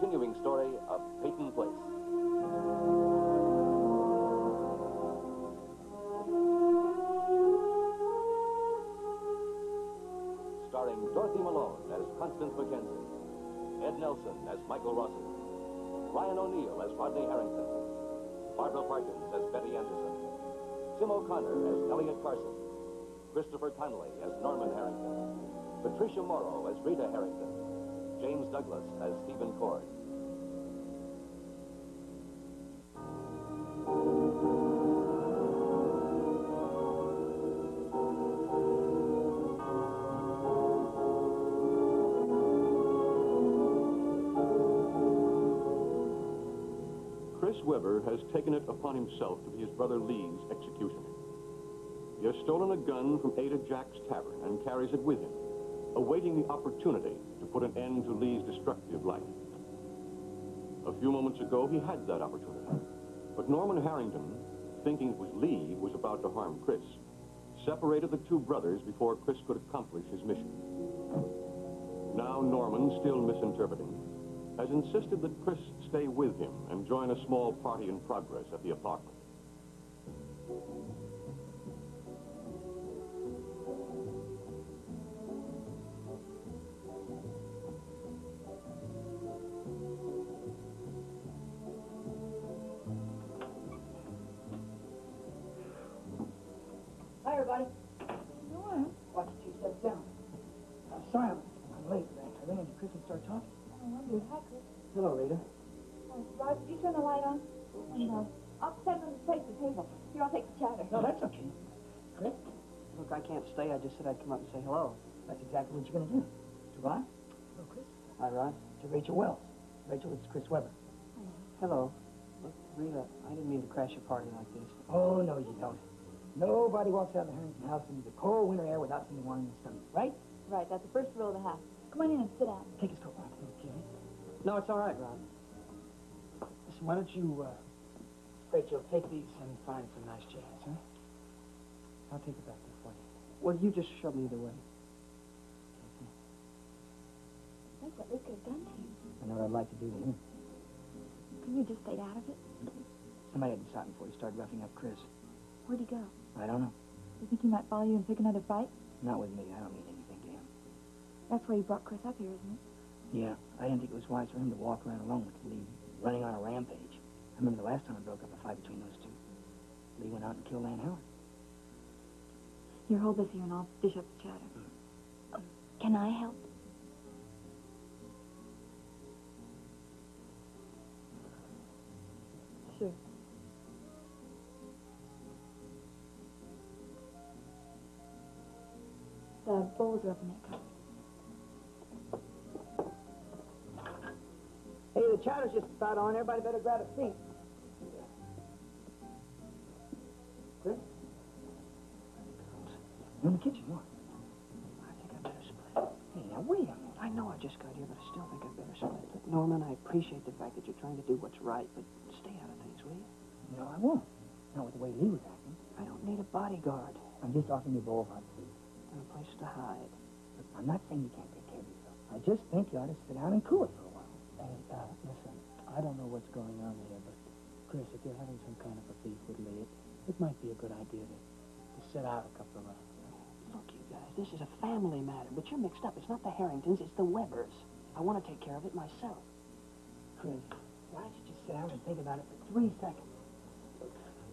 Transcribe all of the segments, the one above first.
continuing story of Peyton Place. Starring Dorothy Malone as Constance Mackenzie, Ed Nelson as Michael Rossi, Ryan O'Neill as Rodney Harrington, Barbara Parkins as Betty Anderson, Tim O'Connor as Elliot Carsons, Christopher Connolly as Norman Harrington, Patricia Morrow as Rita Harrington, James Douglas as Stephen Cord. Chris Webber has taken it upon himself to be his brother Lee's executioner. He has stolen a gun from Ada Jack's tavern and carries it with him, awaiting the opportunity to put an end to Lee's destructive life. A few moments ago, he had that opportunity. But Norman Harrington, thinking it was Lee who was about to harm Chris, separated the two brothers before Chris could accomplish his mission. Now Norman, still misinterpreting, has insisted that Chris stay with him and join a small party in progress at the apartment. Hi, everybody. Watch it 2 steps down. I'm sorry I'm late. I ran into Chris and started talking. Hi, Chris. Hello, Rita. Rod, did you turn the light on? No. I'll set it on the plate at the table. Here, I'll take the chatter. No, that's okay. Chris? Look, I can't stay. I just said I'd come up and say hello. That's exactly what you're going to do. To Rod? Hello, Chris. Hi, Rod. To Rachel Wells. Rachel, it's Chris Webber. Hello. Look, Rita, I didn't mean to crash your party like this. Oh, no, you don't. Nobody walks out of the Harrington house into the cold winter air without something warm in the stomach, right? Right, that's the first rule of the house. Come on in and sit down. Take his coat off, okay? No, it's all right, Rod. Listen, why don't you, Rachel, take these and find some nice jazz, huh? I'll take it back there for you. Well, you just shove me the way. Think what Luke could have done to you. I know what I'd like to do to him. Couldn't you just stayed out of it? Somebody had to stop him before he started roughing up Chris. Where'd he go? I don't know. You think he might follow you and pick another fight? Not with me. I don't mean anything to him. That's why you brought Chris up here, isn't it? Yeah, I didn't think it was wise for him to walk around alone with Lee, running on a rampage. I remember the last time I broke up a fight between those two. Lee went out and killed Ann Howard. Here, hold this here and I'll dish up the chatter. Can I help? Sure. The bowls are up in that cupboard. Hey, the chowder's just about on. Everybody better grab a seat. Chris? You're in the kitchen, what? I think I better split. Hey, now, wait a minute. I know I just got here, but I still think I better split. Look, Norman, I appreciate the fact that you're trying to do what's right, but stay out of things, will you? No, I won't. Not with the way Lee was acting. I don't need a bodyguard. I'm just offering you a bowl of hot soup. And a place to hide. Look, I'm not saying you can't take care of yourself. I just think you ought to sit down and cool it for a while. Hey, listen, I don't know what's going on here, but Chris, if you're having some kind of a beef with Lee, it might be a good idea to sit out a couple of rounds. Look, you guys, this is a family matter, but you're mixed up. It's not the Harringtons, it's the Webbers. I want to take care of it myself. Chris, why don't you just sit down and think about it for 3 seconds?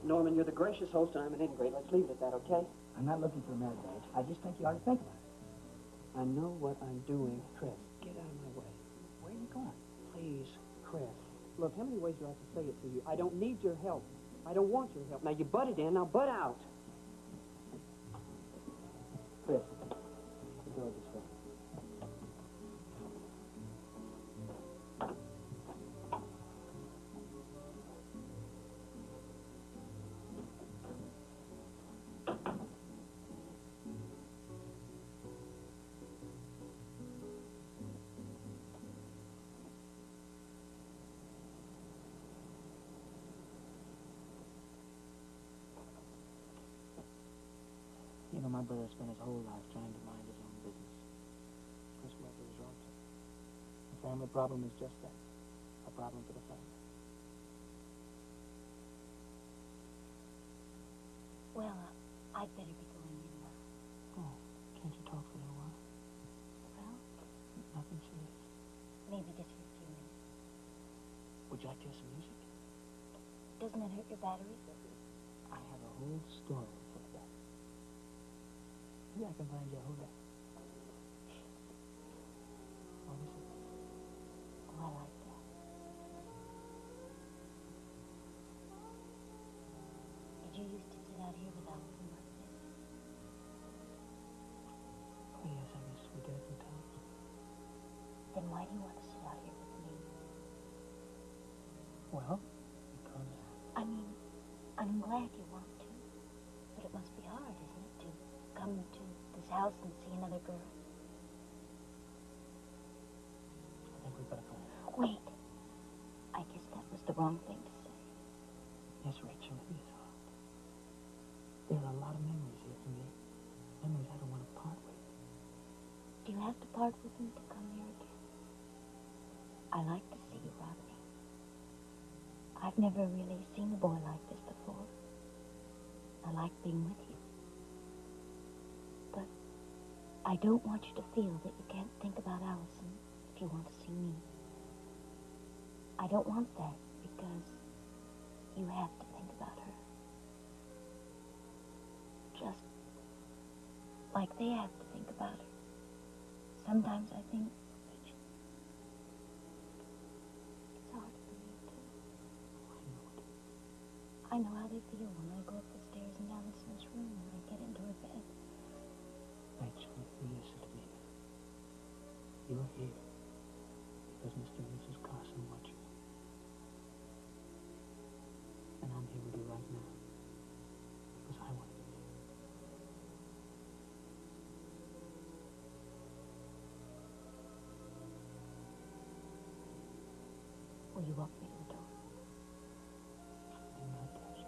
Norman, you're the gracious host, and I'm an ingrate. Let's leave it at that, okay? I'm not looking for a merit badge. I just think you ought to think about it. I know what I'm doing. Chris, get out of my way. Where are you going? Please, Chris. Look, how many ways do I have to say it to you? I don't need your help. I don't want your help. Now, you butted in, now butt out. Chris, the door this way. You know, my brother spent his whole life trying to mind his own business. Chris Webber is right. The family problem is just that. problem for the family. Well, I'd better be going in now. Oh, can't you talk for a little while? Well, Nothing serious. maybe just for a few minutes. Would you like to hear some music? Doesn't it hurt your batteries? I have a whole story for that. Maybe I can find you a whole day. What is it? Oh, I like that. Did you used to sit out here with Allison like this? Oh, yes, I guess we did sometimes. Then why do you want to sit out here with me? Well, because... I mean, I'm glad you want to. But it must be hard, isn't it, to come to this house and see another girl? I think we better go. Wait. I guess that was the wrong thing to say. Yes, Rachel, it is hard. There are a lot of memories here for me. Memories I don't want to part with. Do you have to part with me to come here again? I like to see you, Rodney. I've never really seen a boy like this before. I like being with you. But I don't want you to feel that you can't think about Allison if you want to see me. I don't want that because you have to think about her. Just like they have to think about her. Sometimes I think it's hard for me too. I know how they feel when I go up the stairs in Allison's room and I get into her bed. Rachel, listen to me. You're here because Mr. and Mrs. Carson want you. And I'm here with you right now because I want you. Will you walk me to the door? In my pleasure.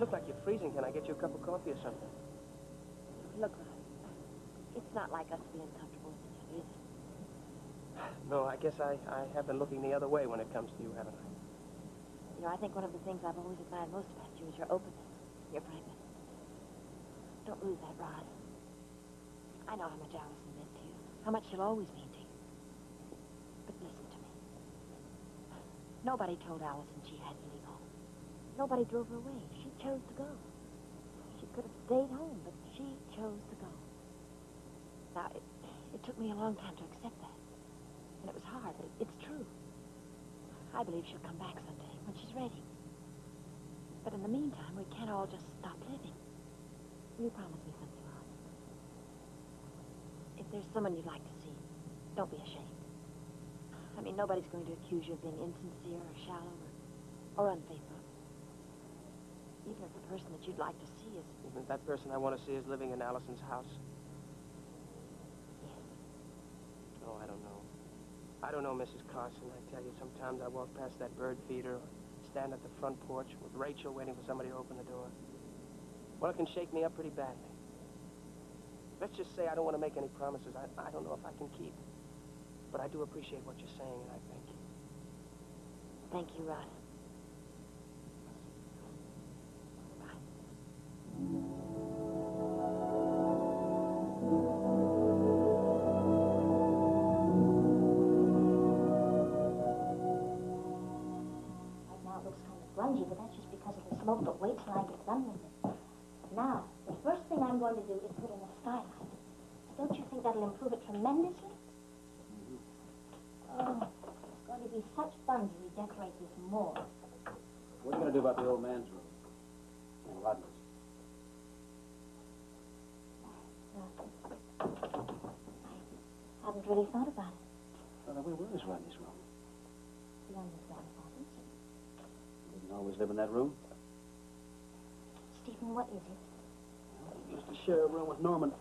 look like you're freezing. Can I get you a cup of coffee or something? Look, Rodney, it's not like us to be uncomfortable with each other, is it? No, I guess I have been looking the other way when it comes to you, haven't I? You know, I think one of the things I've always admired most about you is your openness, your frankness. Don't lose that, Rod. I know how much Allison meant to you, how much she'll always mean to you. But listen to me. Nobody told Allison she had to leave home. Nobody drove her away. She chose to go. She could have stayed home, but she chose to go. Now, it took me a long time to accept that. And it was hard, but it's true. I believe she'll come back someday when she's ready. But in the meantime, we can't all just stop living. Will you promise me something, Rod? If there's someone you'd like to see, don't be ashamed. I mean, nobody's going to accuse you of being insincere or shallow or unfaithful. Even if the person that you'd like to see is... Even if that person I want to see is living in Allison's house? Yes. Oh, I don't know. I don't know, Mrs. Carson. I tell you, sometimes I walk past that bird feeder or stand at the front porch with Rachel waiting for somebody to open the door. Well, it can shake me up pretty badly. let's just say I don't want to make any promises I don't know if I can keep. But I do appreciate what you're saying, and I thank you. Thank you, Rod. Grungy, but that's just because of the smoke, but wait till I get done with it. Now, the first thing I'm going to do is put in a skylight. Don't you think that'll improve it tremendously? Oh, it's going to be such fun to redecorate this more. What are you going to do about the old man's room? And Rodney's? I haven't really thought about it. Well, now, where is Rodney's room? Beyond his grandfather's. Didn't always live in that room? Stephen, what is it? Well, he used to share a room with Norman.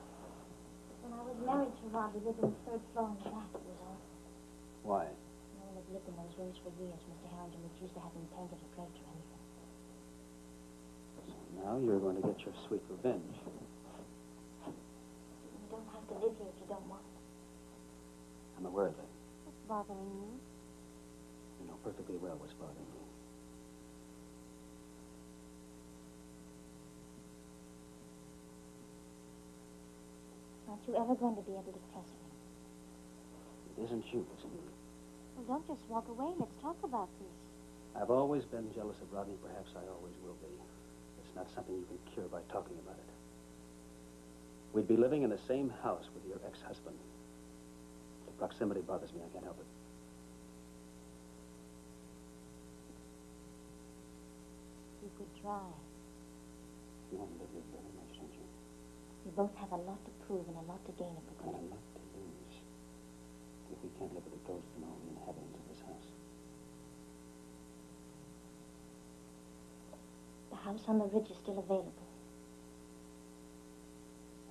When I was married to Rod, we lived on the third floor in the back, it was all. Why? No one had lived in those rooms for years. Mr. Harrington refused to have them painted or draped or anything. So now you're going to get your sweet revenge. You don't have to live here if you don't want. I'm aware of that. What's bothering you? You know perfectly well what's bothering me. Aren't you ever going to be able to trust me? It isn't you, it's me. Well, don't just walk away. Let's talk about this. I've always been jealous of Rodney. Perhaps I always will be. It's not something you can cure by talking about it. We'd be living in the same house with your ex-husband. The proximity bothers me. I can't help it. You could try. You want to live here very much, don't you? We both have a lot to prove and a lot to gain if we're And going a lot to lose. If we can't live with the ghosts and all the inhabitants of this house. The house on the ridge is still available.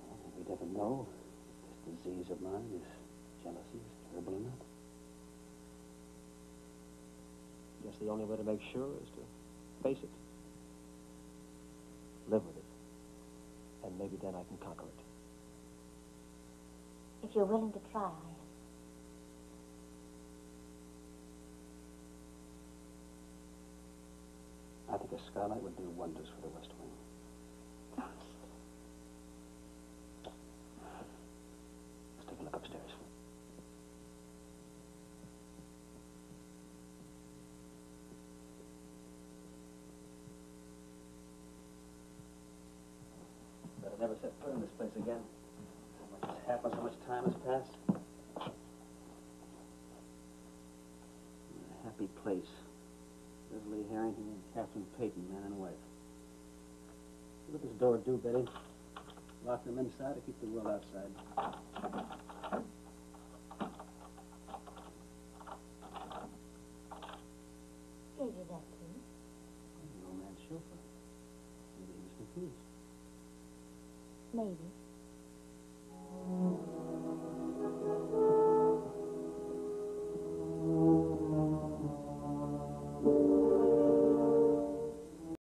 Well, we'd never know if this disease of mine, this jealousy, is terrible or not. Guess the only way to make sure is to face it. Live with it. And maybe then I can conquer it. If you're willing to try, I am. I think a skylight would do wonders for the West Wing. Let's take a look upstairs. Better never set foot in this place again. So much has happened, so much time has passed. A happy place. Beverly Harrington and Catherine Peyton, man and wife. What does this door do, Betty? Lock them inside or keep the world outside? Gave you that too. The old man's chauffeur. Maybe he was confused. Maybe.